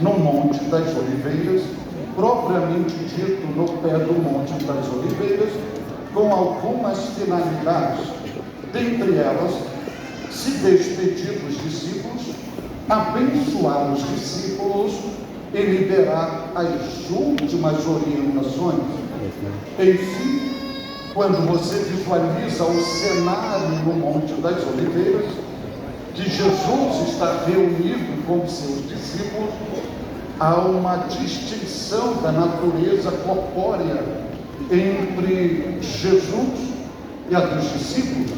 no Monte das Oliveiras, propriamente dito no pé do Monte das Oliveiras, com algumas finalidades. Dentre elas, se despedir dos discípulos, abençoar os discípulos e liberar as últimas orientações. Enfim, quando você visualiza o cenário no Monte das Oliveiras, que Jesus está reunido com seus discípulos, há uma distinção da natureza corpórea entre Jesus e a dos discípulos,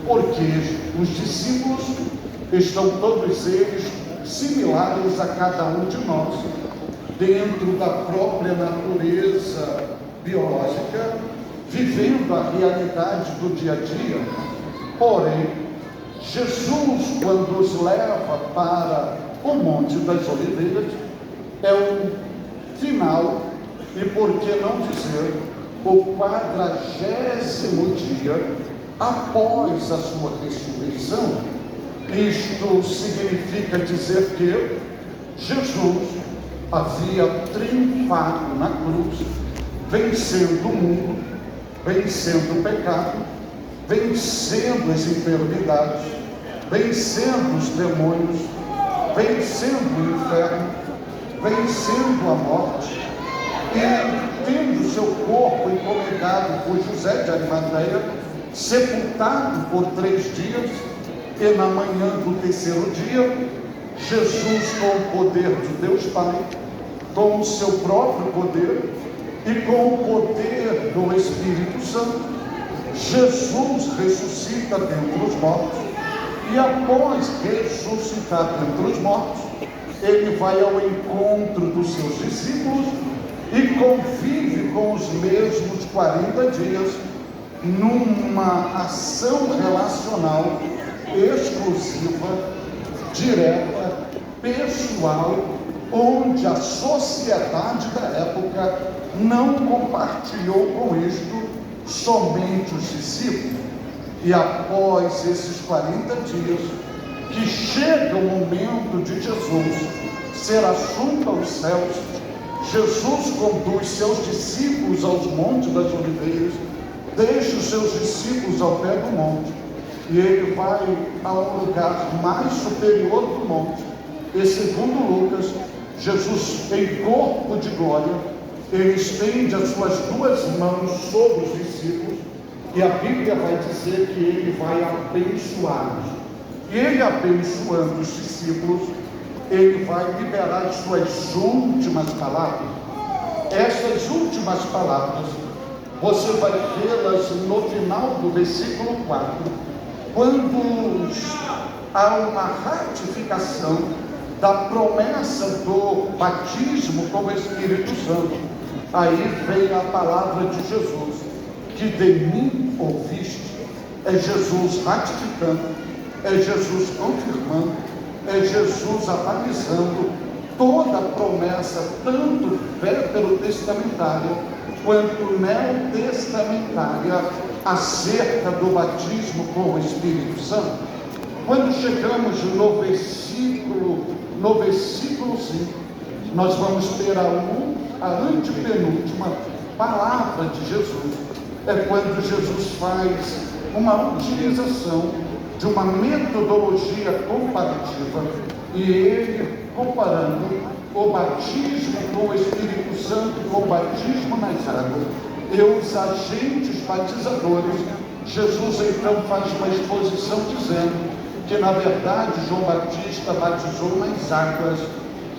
porque os discípulos estão todos eles similares a cada um de nós, dentro da própria natureza biológica, vivendo a realidade do dia a dia. Porém, Jesus, quando os leva para o Monte das Oliveiras, é o final, e por que não dizer, o 40º dia após a sua ressurreição. Isto significa dizer que Jesus havia triunfado na cruz, vencendo o mundo, vencendo o pecado, vencendo as enfermidades, vencendo os demônios, vencendo o inferno, vencendo a morte, e tendo seu corpo encomendado por José de Arimateia, sepultado por 3 dias, e na manhã do 3º dia, Jesus, com o poder de Deus Pai, com o seu próprio poder e com o poder do Espírito Santo, Jesus ressuscita dentre os mortos, e após ressuscitar dentre os mortos, ele vai ao encontro dos seus discípulos e convive com os mesmos 40 dias numa ação relacional exclusiva, direta, pessoal, onde a sociedade da época não compartilhou com isto somente os discípulos. E após esses 40 dias, que chega o momento de Jesus ser assunto aos céus, Jesus conduz seus discípulos aos montes das Oliveiras, deixa os seus discípulos ao pé do monte, e ele vai a um lugar mais superior do monte. E segundo Lucas, Jesus, em corpo de glória, ele estende as suas 2 mãos sobre os discípulos, e a Bíblia vai dizer que ele vai abençoá-los. E ele, abençoando os discípulos, ele vai liberar as suas últimas palavras. Essas últimas palavras, você vai vê-las no final do versículo 4, quando há uma ratificação da promessa do batismo com o Espírito Santo. Aí vem a palavra de Jesus, que de mim ouviste. É Jesus ratificando, é Jesus confirmando, é Jesus avalizando toda a promessa, tanto veterotestamentária quanto neotestamentária, acerca do batismo com o Espírito Santo. Quando chegamos no versículo 5, nós vamos ter a antepenúltima palavra de Jesus. É quando Jesus faz uma utilização de uma metodologia comparativa, e ele, comparando o batismo com o Espírito Santo com o batismo nas águas e os agentes batizadores, Jesus então faz uma exposição dizendo que na verdade João Batista batizou nas águas,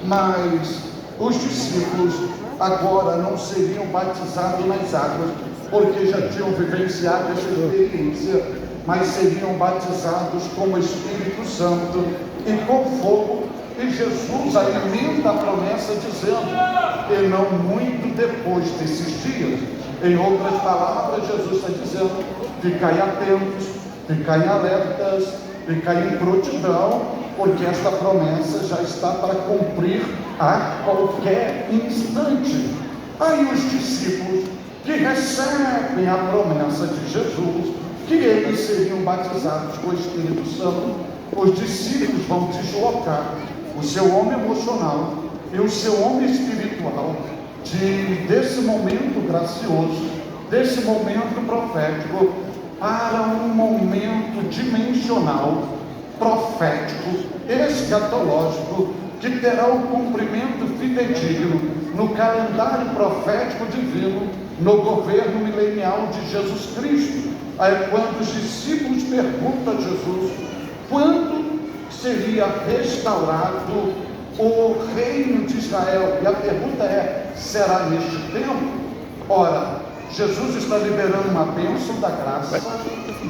mas os discípulos agora não seriam batizados nas águas, porque já tinham vivenciado essa experiência, mas seriam batizados com o Espírito Santo e com fogo. E Jesus alimenta a promessa dizendo, e não muito depois desses dias. Em outras palavras, Jesus está dizendo, ficai atentos, ficai alertas, ficai em prontidão, porque esta promessa já está para cumprir a qualquer instante. Aí os discípulos que recebem a promessa de Jesus, que eles seriam batizados com o Espírito Santo, os discípulos vão deslocar o seu homem emocional e o seu homem espiritual desse momento gracioso, desse momento profético, para um momento dimensional, profético, escatológico, que terá o cumprimento fidedigno no calendário profético divino, no governo milenial de Jesus Cristo. Aí quando os discípulos perguntam a Jesus quando seria restaurado o reino de Israel, e a pergunta é: será neste tempo? Ora, Jesus está liberando uma bênção da graça,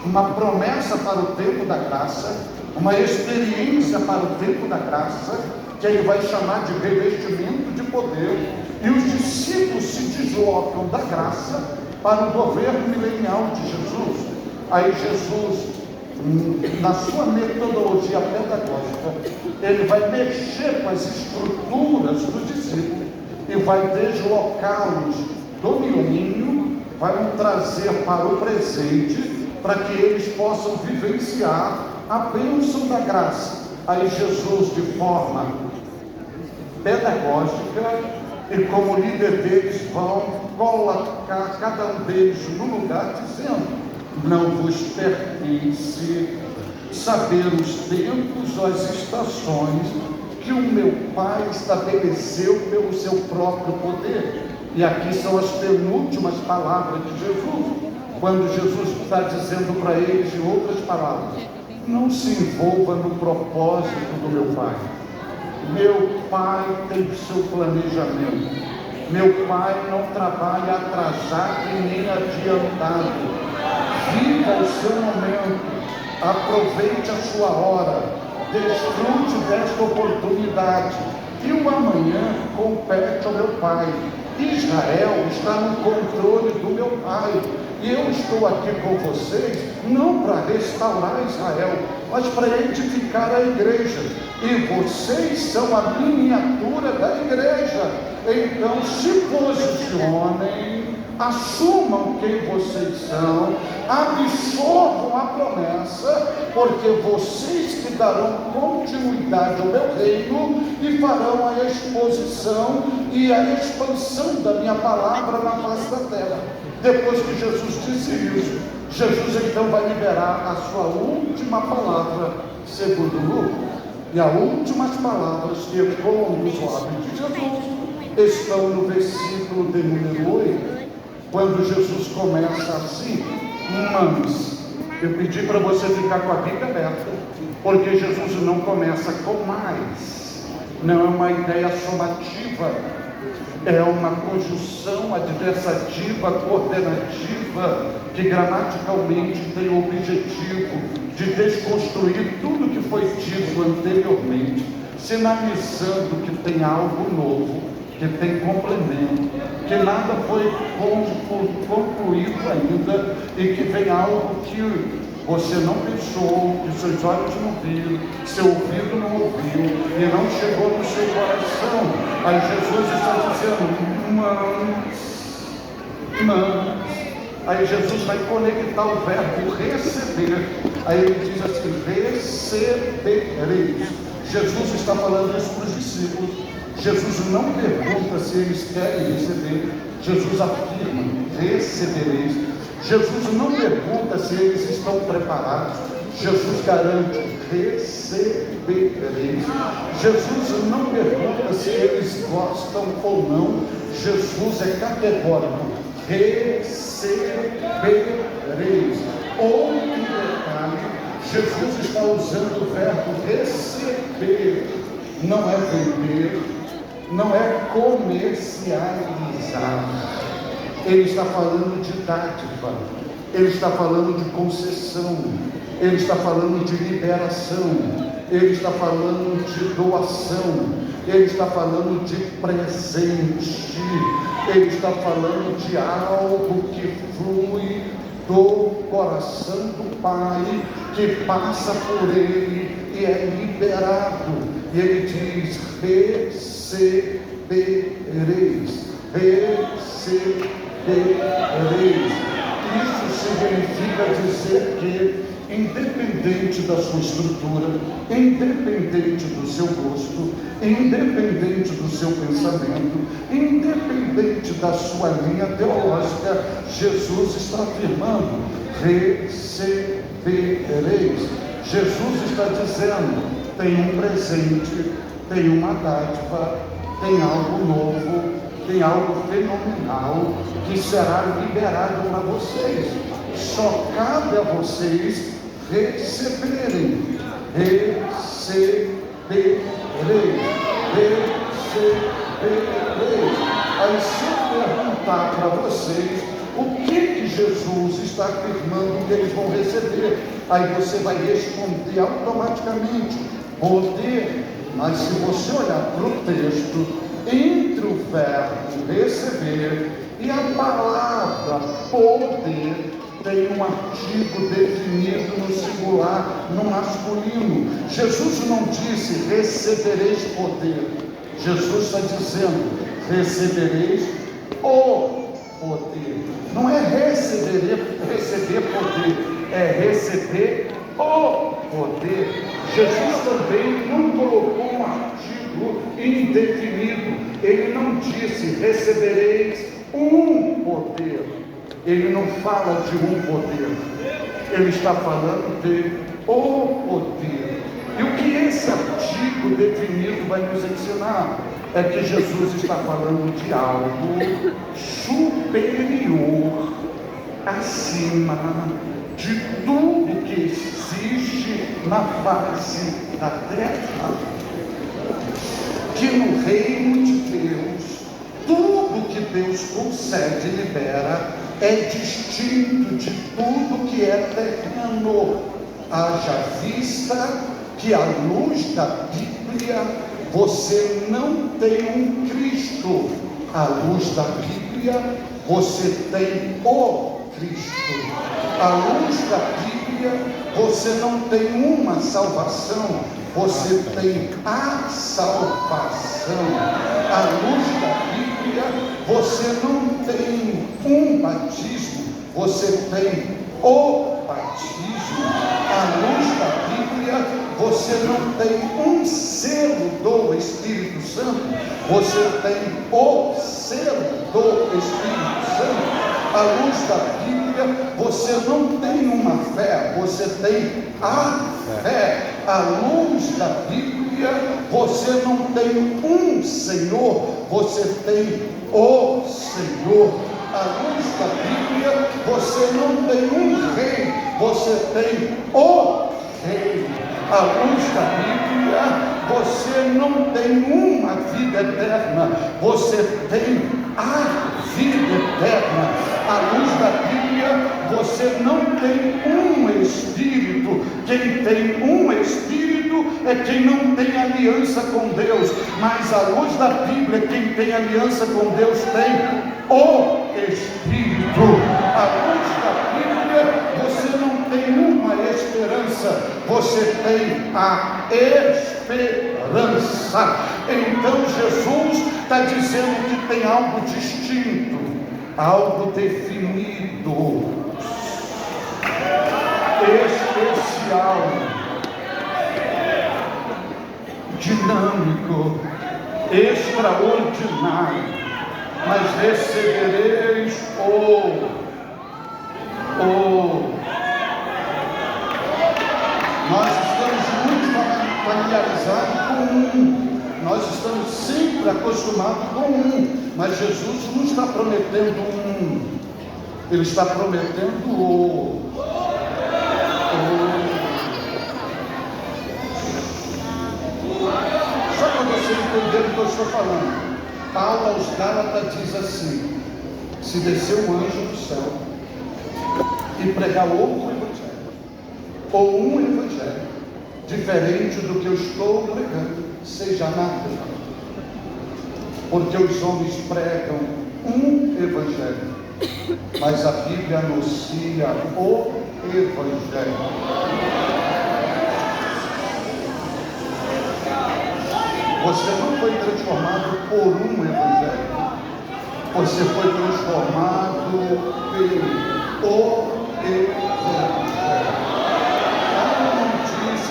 uma promessa para o tempo da graça, uma experiência para o tempo da graça, que ele vai chamar de revestimento de poder, e os discípulos se deslocam da graça para o governo milenial de Jesus. Aí Jesus, na sua metodologia pedagógica, ele vai mexer com as estruturas do discípulo e vai deslocá-los do milênio, vai trazer para o presente, para que eles possam vivenciar a bênção da graça. Aí Jesus, de forma pedagógica e como líder deles, vão colocar cada um deles no lugar, dizendo: não vos pertence saber os tempos ou as estações que o meu Pai estabeleceu pelo seu próprio poder. E aqui são as penúltimas palavras de Jesus, quando Jesus está dizendo para eles, em outras palavras: não se envolva no propósito do meu Pai. Meu Pai tem o seu planejamento. Meu Pai não trabalha atrasado e nem adiantado. Viva o seu momento, aproveite a sua hora, desfrute desta oportunidade, e o amanhã compete ao meu Pai. Israel está no controle do meu Pai, e eu estou aqui com vocês não para restaurar Israel, mas para edificar a igreja, e vocês são a miniatura da igreja. Então se posicionem, assumam quem vocês são, absorvam a promessa, porque vocês que darão continuidade ao meu reino e farão a exposição e a expansão da minha palavra na face da terra. Depois que Jesus disse isso, Jesus então vai liberar a sua última palavra, segundo Lucas. E as últimas palavras que ecoam nos lábios de Jesus estão no versículo de número 8, quando Jesus começa assim: mas eu pedi para você ficar com a Bíblia aberta, porque Jesus não começa com mais, não é uma ideia somativa, é uma conjunção adversativa, coordenativa, que gramaticalmente tem o objetivo de desconstruir tudo que foi dito anteriormente, sinalizando que tem algo novo, que tem complemento, que nada foi concluído ainda, e que vem algo que você não pensou, que seus olhos não viram, seu ouvido não ouviu, e não chegou no seu coração. Aí Jesus está dizendo: mas. Aí Jesus vai conectar o verbo receber. Aí ele diz assim: recebereis. Jesus está falando isso para os discípulos. Jesus não pergunta se eles querem receber. Jesus afirma: recebereis. Jesus não pergunta se eles estão preparados. Jesus garante: recebereis. Jesus não pergunta se eles gostam ou não. Jesus é categórico: recebereis. Outro detalhe: Jesus está usando o verbo receber. Não é vender, não é comercializar. Ele está falando de dádiva, ele está falando de concessão, ele está falando de liberação, ele está falando de doação, ele está falando de presente, ele está falando de algo que flui do coração do Pai, que passa por ele e é liberado. E ele diz: recebereis, recebereis. Isso significa dizer que, independente da sua estrutura, independente do seu gosto, independente do seu seu pensamento, independente da sua linha teológica, Jesus está afirmando: recebereis. Jesus está dizendo: tem um presente, tem uma dádiva, tem algo novo, tem algo fenomenal que será liberado para vocês. Só cabe a vocês receberem. Receberei. Aí, se eu perguntar para vocês o que Jesus está afirmando que eles vão receber, aí você vai responder automaticamente: poder. Mas se você olhar para o texto, entre o verbo receber e a palavra poder, tem um artigo definido no singular, no masculino. Jesus não disse recebereis poder. Jesus está dizendo: recebereis o poder. Não é receber poder, é receber o poder. Jesus também não colocou um artigo indefinido. Ele não disse recebereis um poder. Ele não fala de um poder, ele está falando de o poder. E o que esse artigo definido vai nos ensinar? É que Jesus está falando de algo superior, acima de tudo que existe na face da terra. Que no reino de Deus, tudo que Deus concede e libera é distinto de tudo que é terreno. Haja vista que, à luz da Bíblia, você não tem um Cristo. À luz da Bíblia, você tem o Cristo. À luz da Bíblia, você não tem uma salvação, você tem a salvação. À luz da Bíblia, você não tem um batismo, você tem o batismo. À luz da Bíblia, você não tem um selo do Espírito Santo, você tem o selo do Espírito Santo. À luz da Bíblia, você não tem uma fé, você tem a fé. À luz da Bíblia, você não tem um Senhor, você tem o Senhor. À luz da Bíblia, você não tem um rei, você tem o rei. À luz da Bíblia, você não tem uma vida eterna, você tem a vida eterna. À luz da Bíblia, você não tem um Espírito. Quem tem um Espírito é quem não tem aliança com Deus. Mas à luz da Bíblia, quem tem aliança com Deus tem o Espírito. À luz da Bíblia, você não tem uma esperança, você tem a esperança. Então Jesus está dizendo que tem algo distinto, algo definido, especial, dinâmico, extraordinário. Mas recebereis Nós estamos muito familiarizados com nós estamos sempre acostumados com mas Jesus não está prometendo ele está prometendo Só para você entender o que eu estou falando. Paulo aos Gálatas diz assim: se descer um anjo do céu e pregar outro evangelho, ou um evangelho diferente do que eu estou pregando, seja nada, porque os homens pregam um evangelho, mas a Bíblia anuncia o evangelho. Você não foi transformado por um evangelho, você foi transformado pelo evangelho. Paulo não diz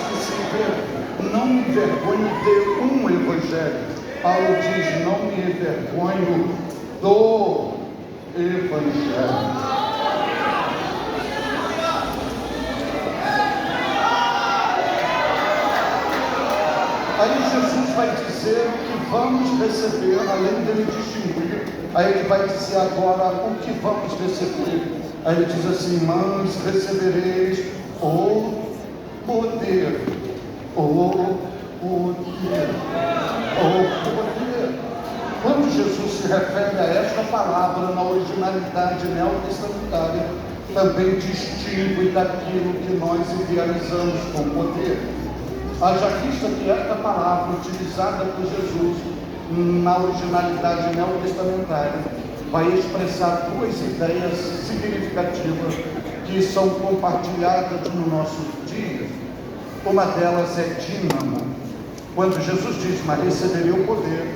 que não me envergonhe de um evangelho, Paulo diz: não me envergonho do Evangelho. Aí Jesus vai dizer o que vamos receber, além dele distinguir. Aí ele vai dizer agora o que vamos receber. Aí ele diz assim: mas recebereis o poder, o poder, o poder. Quando Jesus se refere a esta palavra na originalidade neotestamentária, também distingue daquilo que nós idealizamos com poder. Haja vista que esta palavra utilizada por Jesus na originalidade neotestamentária vai expressar duas ideias significativas que são compartilhadas no nosso dia. Uma delas é dínamo. Quando Jesus diz: mas receberei o poder,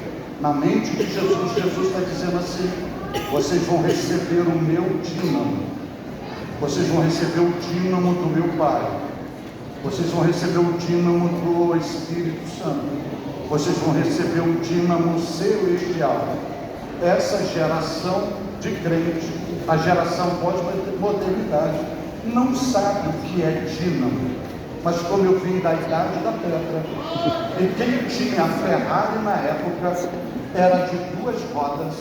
na mente de Jesus, Jesus está dizendo assim: vocês vão receber o meu dínamo, vocês vão receber o dínamo do meu Pai, vocês vão receber o dínamo do Espírito Santo, vocês vão receber o dínamo celestial. Essa geração de crente, a geração pós-modernidade, não sabe o que é dínamo. Mas como eu vim da idade da pedra, e quem tinha a Ferrari na época era de duas rodas,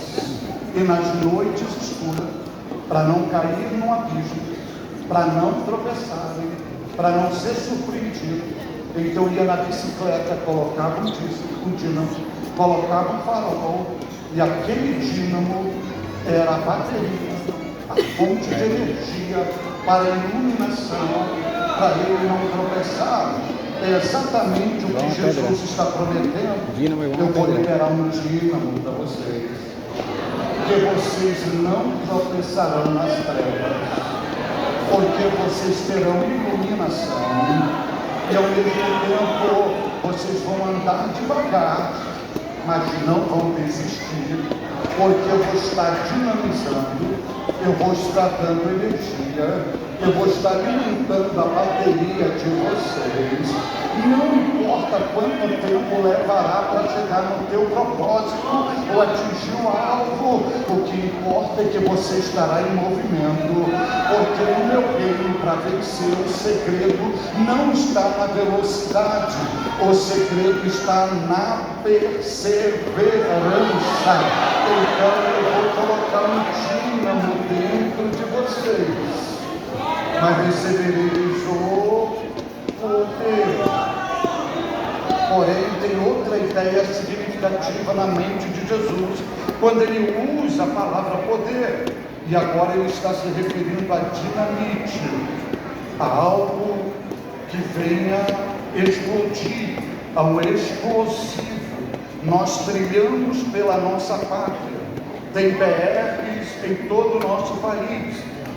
e nas noites escuras, para não cair no abismo, para não tropeçarem, para não ser surpreendido, então ia na bicicleta, colocava um dínamo, colocava um farol, e aquele dínamo era a bateria, a fonte de energia para a iluminação, para ele não tropeçar. É exatamente o que Jesus está prometendo. Eu vou liberar um dínamo para vocês, que vocês não tropeçarão nas trevas, porque vocês terão iluminação, e ao mesmo tempo vocês vão andar devagar, mas não vão desistir, porque eu vou estar dinamizando, eu vou estar dando energia, eu vou estar alimentando a bateria de vocês. Não importa quanto tempo levará para chegar no teu propósito ou atingir o alvo, o que importa é que você estará em movimento, porque no meu reino, para vencer, o segredo não está na velocidade, o segredo está na perseverança. Então eu vou colocar um dínamo dentro de vocês, mas recebereis o poder. Porém, tem outra ideia significativa na mente de Jesus, quando ele usa a palavra poder, e agora ele está se referindo a dinamite, a algo que venha explodir, a um explosivo. Nós trilhamos pela nossa pátria, tem BRs em todo o nosso país,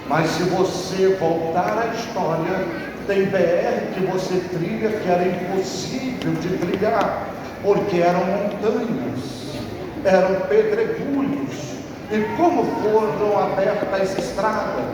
mas se você voltar à história, tem BR que você trilha que era impossível de trilhar, porque eram montanhas, eram pedregulhos. E como foram abertas estradas?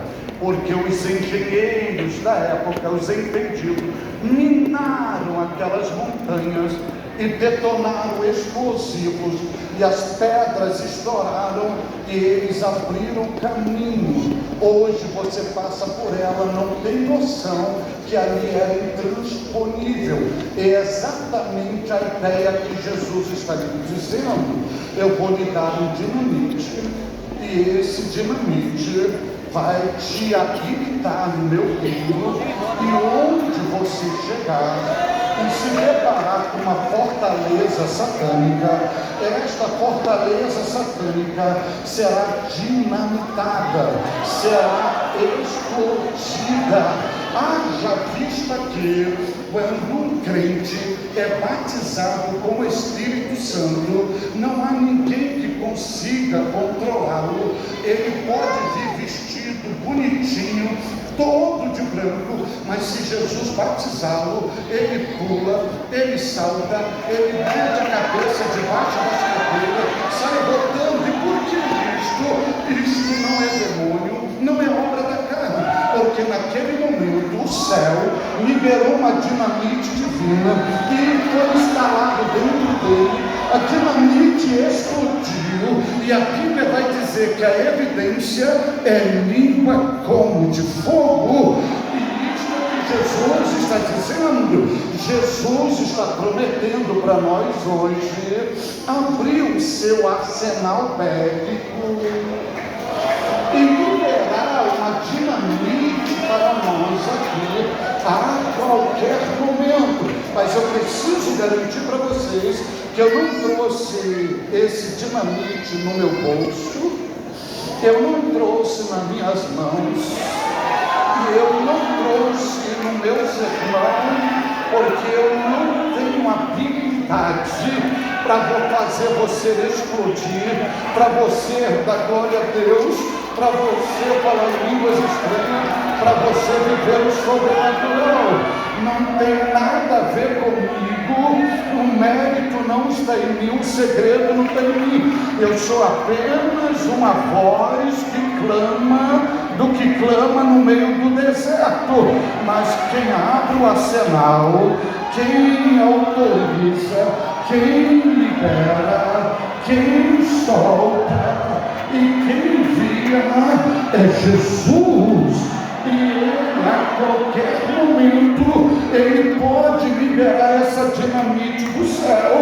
Porque os engenheiros da época, os entendidos, minaram aquelas montanhas e detonaram explosivos, e as pedras estouraram e eles abriram caminho. Hoje você passa por ela, não tem noção que ali era intransponível. É exatamente a ideia que Jesus está lhe dizendo: eu vou lhe dar um dinamite, e esse dinamite vai te habilitar no meu reino, e onde você chegar e se deparar com uma fortaleza satânica, esta fortaleza satânica será dinamitada, será explodida. Haja vista que quando um crente é batizado com o Espírito Santo, não há ninguém que consiga controlá-lo. Ele pode vir vestido bonitinho, todo de branco, mas se Jesus batizá-lo, ele pula, ele salta, ele mete a cabeça debaixo das cadeiras, sai botando. E por que isto? Isto não é demônio, não é obra da carne, porque naquele momento o céu liberou uma dinamite divina e foi instalado dentro dele A dinamite explodiu, e a Bíblia vai dizer que a evidência é língua como de fogo. Jesus está dizendo, Jesus está prometendo para nós hoje abrir o seu arsenal bélico e liberar uma dinamite para nós aqui a qualquer momento. Mas eu preciso garantir para vocês que eu não trouxe esse dinamite no meu bolso, eu não trouxe nas minhas mãos, e eu não trouxe no meu sermão, porque eu não tenho habilidade para fazer você explodir, para você dar glória a Deus, para você falar línguas estranhas, para você viver o sobrenatural. Não tem nada a ver comigo, o mérito não está em mim, o segredo não está em mim. Eu sou apenas uma voz que clama no meio do deserto. Mas quem abre o arsenal, quem autoriza, quem libera, quem solta e quem envia é Jesus. E ele, a qualquer momento, ele pode liberar essa dinamite do céu.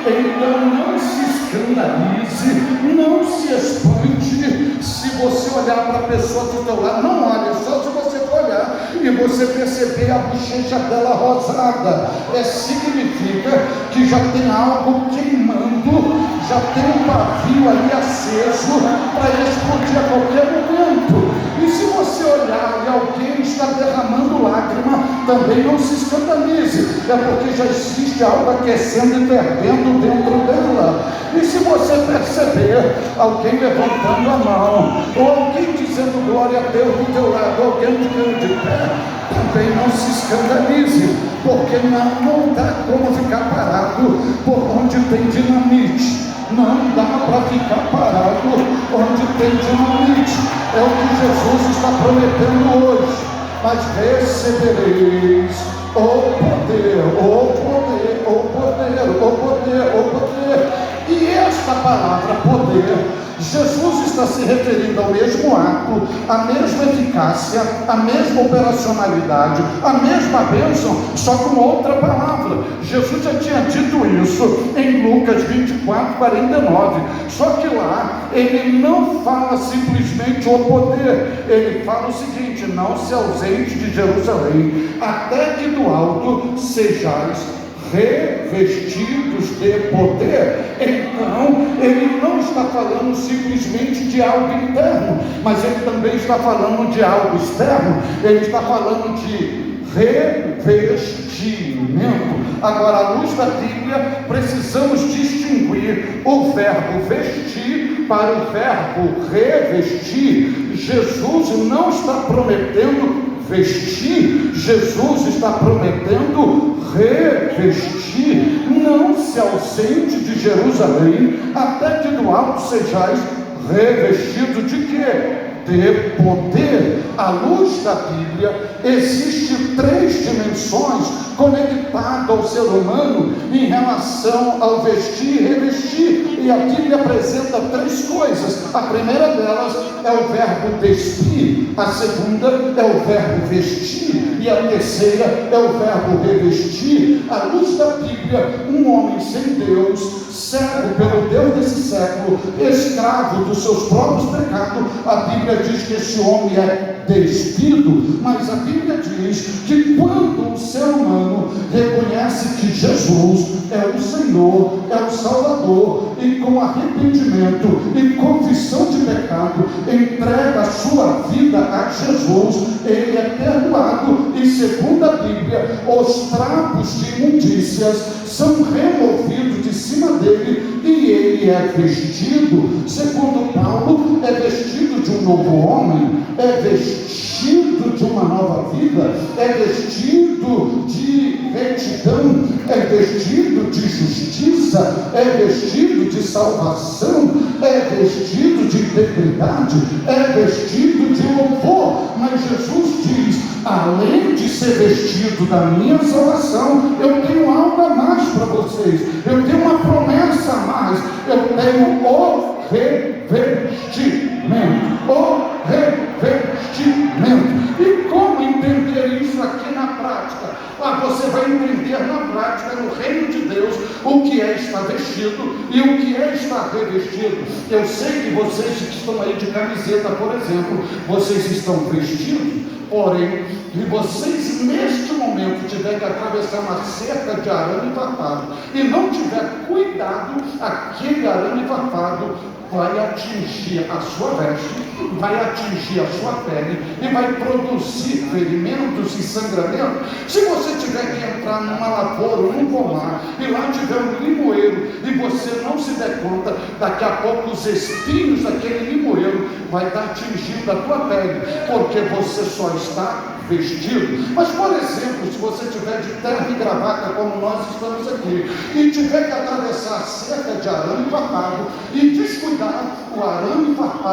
Então não se escandalize, não se espante se você olhar para a pessoa do teu lado. Não olhe, só se você for olhar e você perceber a bochecha dela rosada. Significa que já tem algo queimando, já tem um pavio ali aceso para explodir a qualquer momento. E se você olhar e alguém está derramando lágrima, também não se escandalize, é porque já existe algo aquecendo e fervendo dentro dela. E se você perceber alguém levantando a mão, ou alguém dizendo glória a Deus do teu lado, alguém ficando de pé, também não se escandalize, porque não dá como ficar parado por onde tem dinamite. Não dá para ficar parado onde tem dinamite. É o que Jesus está prometendo hoje. Mas recebereis o poder, o poder, o poder, o poder, o poder. E esta palavra poder, Jesus está se referindo ao mesmo ato, à mesma eficácia, à mesma operacionalidade, à mesma bênção, só com outra palavra. Jesus já tinha dito isso em Lucas 24, 49. Só que lá ele não fala simplesmente o poder, ele fala o seguinte: não se ausente de Jerusalém, até que do alto sejais revestidos de poder. Então ele não está falando simplesmente de algo interno, mas ele também está falando de algo externo. Ele está falando de revestimento. Agora, à luz da Bíblia, precisamos distinguir o verbo vestir para o verbo revestir. Jesus não está prometendo vestir, Jesus está prometendo revestir. Não se ausente de Jerusalém, até que do alto sejais revestidos de quê? De poder. À luz da Bíblia, existem 3 dimensões conectadas ao ser humano em relação ao vestir e revestir, e a Bíblia apresenta 3 coisas. A primeira delas é o verbo despir, a segunda é o verbo vestir, e a terceira é o verbo revestir. À luz da Bíblia, um homem sem Deus, cego pelo Deus desse século, escravo dos seus próprios pecados, a Bíblia diz que esse homem é despido. Mas a Bíblia diz que quando o ser humano reconhece que Jesus é o Senhor, é o Salvador, e com arrependimento e confissão de pecado entrega a sua vida a Jesus, ele é perdoado, e segundo a Bíblia, os trapos de imundícias são removidos de cima dele, e ele é vestido, segundo Paulo, é vestido de um novo homem, é vestido de uma nova vida, é vestido de retidão, é vestido de justiça, é vestido de salvação, é vestido de integridade, é vestido de louvor. Mas Jesus diz: além de ser vestido da minha salvação, eu tenho algo a mais para vocês. Eu tenho uma promessa a mais. Eu tenho o revestimento. O revestimento. E como entender isso aqui na prática? Você vai entender na prática, no reino de Deus, o que é estar vestido e o que é estar revestido. Eu sei que vocês que estão aí de camiseta, por exemplo, vocês estão vestidos, porém, e vocês neste momento tiver que atravessar uma cerca de arame farpado e não tiver cuidado, aquele arame farpado vai atingir a sua veste, vai atingir a sua pele e vai produzir ferimentos e sangramento. Se você tiver que entrar numa lavoura ou num pomar e lá tiver um limoeiro e você não se der conta, daqui a pouco os espinhos daquele limoeiro vai estar atingindo a tua pele, porque você só está vestido. Mas, por exemplo, se você tiver de terno e gravata, como nós estamos aqui, e tiver que atravessar a cerca de arame farpado e descuidar o arame farpado